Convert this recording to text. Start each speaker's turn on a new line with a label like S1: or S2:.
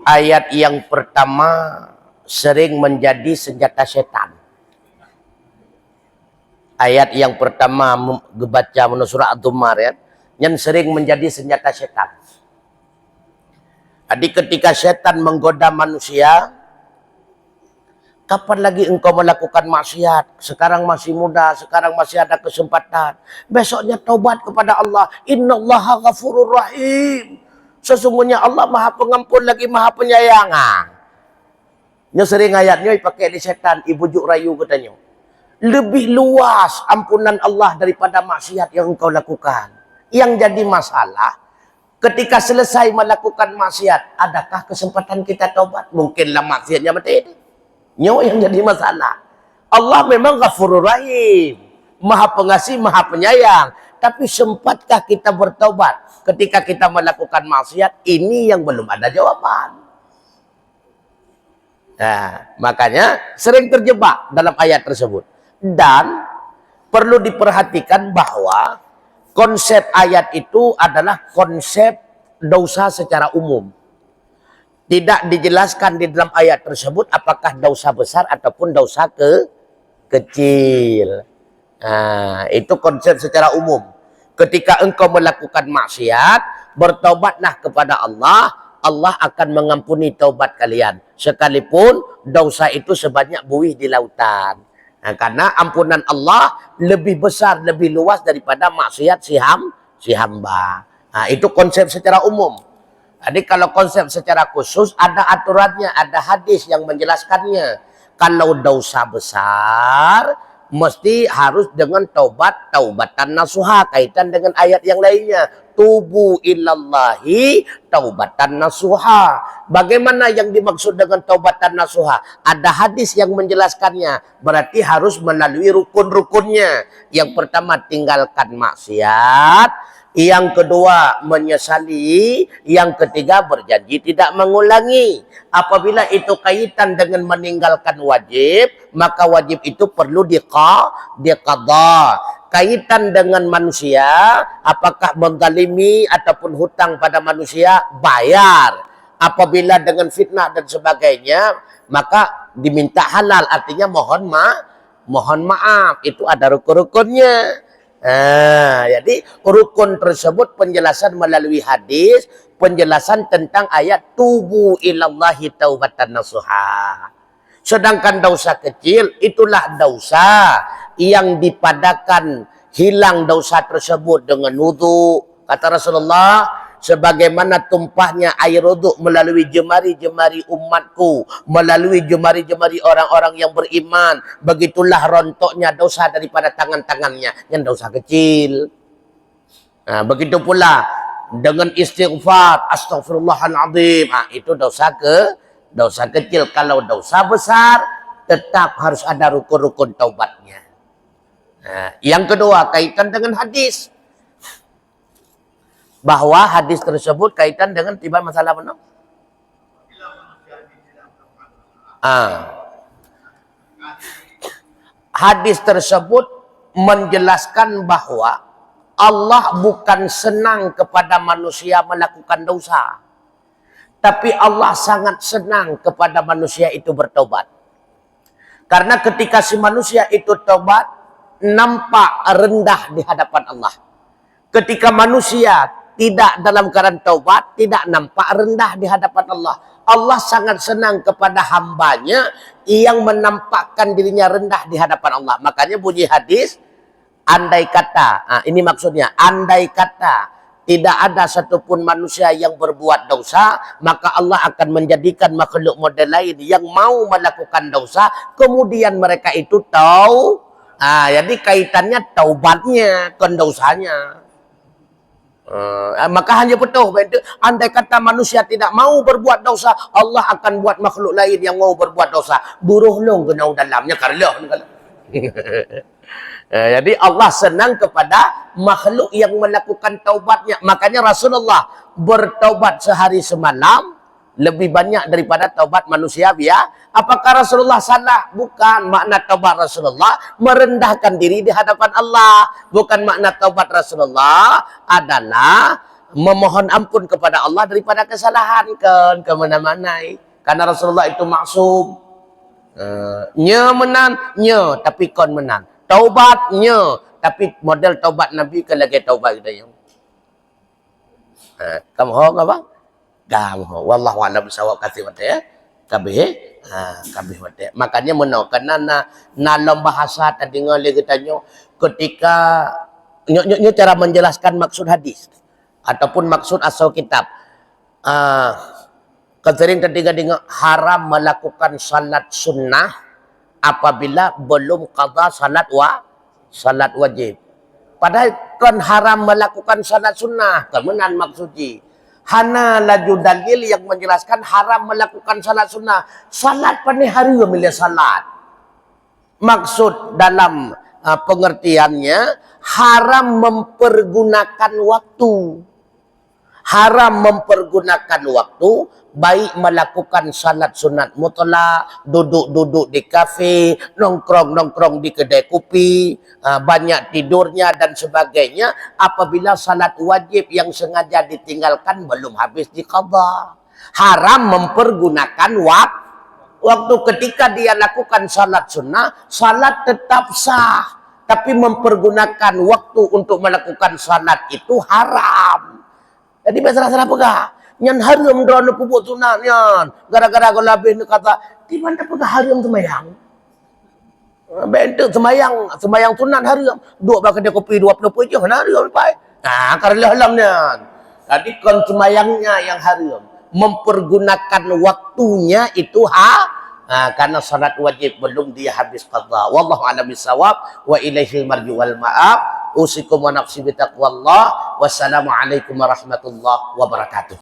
S1: Ayat yang pertama sering menjadi senjata setan. Ayat yang pertama baca menurut surah Ad-Dumar ya, yang sering menjadi senjata setan. Jadi ketika setan menggoda manusia, kapan lagi engkau melakukan maksiat? Sekarang masih muda, sekarang masih ada kesempatan. Besoknya taubat kepada Allah. Innallaha ghafurur rahim. Sesungguhnya Allah Maha Pengampun lagi Maha Penyayang. Nya sering ayatnya dipakai di setan, ibu juk rayu katanya. Lebih luas ampunan Allah daripada maksiat yang engkau lakukan. Yang jadi masalah, ketika selesai melakukan maksiat, adakah kesempatan kita taubat? Mungkinlah maksiatnya mati. Nyo yang jadi masalah. Allah memang Ghafurur Rahim, Maha Pengasih, Maha Penyayang. Tapi sempatkah kita bertaubat ketika kita melakukan maksiat? Ini yang belum ada jawaban. Nah, makanya sering terjebak dalam ayat tersebut. Dan perlu diperhatikan bahwa konsep ayat itu adalah konsep dosa secara umum. Tidak dijelaskan di dalam ayat tersebut apakah dosa besar ataupun dosa kecil. Nah, itu konsep secara umum. Ketika engkau melakukan maksiat, bertaubatlah kepada Allah, Allah akan mengampuni taubat kalian. Sekalipun dosa itu sebanyak buih di lautan. Nah, karena ampunan Allah lebih besar, lebih luas daripada maksiat si hamba. Nah, itu konsep secara umum. Jadi kalau konsep secara khusus ada aturannya, ada hadis yang menjelaskannya. Kalau dosa besar, mesti harus dengan taubatan nasuha, kaitan dengan ayat yang lainnya. Tubu ilallahi taubatan nasuha. Bagaimana yang dimaksud dengan taubatan nasuha? Ada hadis yang menjelaskannya. Berarti harus melalui rukun-rukunnya. Yang pertama, tinggalkan maksiat. Yang kedua, menyesali. Yang ketiga, berjanji tidak mengulangi. Apabila itu kaitan dengan meninggalkan wajib, maka wajib itu perlu diqadha. Kaitan dengan manusia, apakah menzalimi ataupun hutang pada manusia, bayar. Apabila dengan fitnah dan sebagainya, maka diminta halal, artinya mohon maaf. Itu ada rukun-rukunnya. Jadi rukun tersebut penjelasan melalui hadis, penjelasan tentang ayat tubu ilallahi taubatan nasuha. Sedangkan dosa kecil itulah dosa yang dipadakan hilang dosa tersebut dengan wudu. Kata Rasulullah, sebagaimana tumpahnya air wudu melalui jemari-jemari umatku, melalui jemari-jemari orang-orang yang beriman, begitulah rontoknya dosa daripada tangan-tangannya, yang dosa kecil. Nah, begitu pula dengan istighfar, astagfirullahaladzim, itu dosa kecil. Kalau dosa besar, tetap harus ada rukun-rukun taubatnya. Nah, yang kedua, kaitan dengan hadis. Bahwa hadis tersebut kaitan dengan tiba masalah mana? Hadis tersebut menjelaskan bahwa Allah bukan senang kepada manusia melakukan dosa. Tapi Allah sangat senang kepada manusia itu bertobat. Karena ketika si manusia itu tobat, nampak rendah di hadapan Allah. Ketika manusia tidak dalam keadaan taubat, tidak nampak rendah di hadapan Allah. Allah sangat senang kepada hambanya yang menampakkan dirinya rendah di hadapan Allah. Makanya bunyi hadis, andai kata, ini maksudnya, andai kata tidak ada satupun manusia yang berbuat dosa, maka Allah akan menjadikan makhluk model lain yang mau melakukan dosa, kemudian mereka itu tahu. Jadi kaitannya taubatnya, bukan dosanya. Maka hanya betul, andai kata manusia tidak mau berbuat dosa, Allah akan buat makhluk lain yang mau berbuat dosa. Buruh long kena dalamnya karlah. Jadi Allah senang kepada makhluk yang melakukan taubatnya. Makanya Rasulullah bertaubat sehari semalam lebih banyak daripada taubat manusia biasa. Apakah Rasulullah salah? Bukan. Makna taubat Rasulullah merendahkan diri di hadapan Allah. Bukan makna taubat Rasulullah adalah memohon ampun kepada Allah daripada kesalahan kan ke mana-mana. Karena Rasulullah itu maksum. Nya menang, nya tapi kon menang. Taubatnya, tapi model taubat Nabi ke lagi taubat kita yang. Kamu ho apa? Kamu ho. Wallahu a'lam bishawab kasih mata ya. Kabeh kabeh mata. Makanya menaukan na lomba bahasa tadi ngale kita nyo ketika nyo cara menjelaskan maksud hadis ataupun maksud asal kitab. Kesering ketiga dengan haram melakukan salat sunnah apabila belum qada salat wajib. Padahal kan haram melakukan salat sunnah. Kemenan maksudnya. Hana laju dalil yang menjelaskan haram melakukan salat sunnah. Salat pani hari memilih salat. Maksud dalam pengertiannya haram mempergunakan waktu. Haram mempergunakan waktu, baik melakukan salat sunat mutlak, duduk-duduk di kafe, nongkrong-nongkrong di kedai kopi, banyak tidurnya dan sebagainya, apabila salat wajib yang sengaja ditinggalkan belum habis diqadha. Haram mempergunakan waktu ketika dia lakukan salat sunnah, salat tetap sah, tapi mempergunakan waktu untuk melakukan salat itu haram. Jadi masalah pegah. Nyan haram drone pupuk sunat nyan. Gara-gara kalau habis kata, di mana pegah haram semayang? Bentuk semayang sunat haram. Duk bakal dia kopi 20 je kan haram pai. Karena halam nyan. Tadi kon semayangnya yang haram. Mempergunakan waktunya itu karena salat wajib belum dia habis qadha. Wallahu a'lam bishawab wa ilaihil marji wal ma'ab. Usikum wa nafsi bitaqwallah. Wassalamualaikum warahmatullahi wabarakatuh.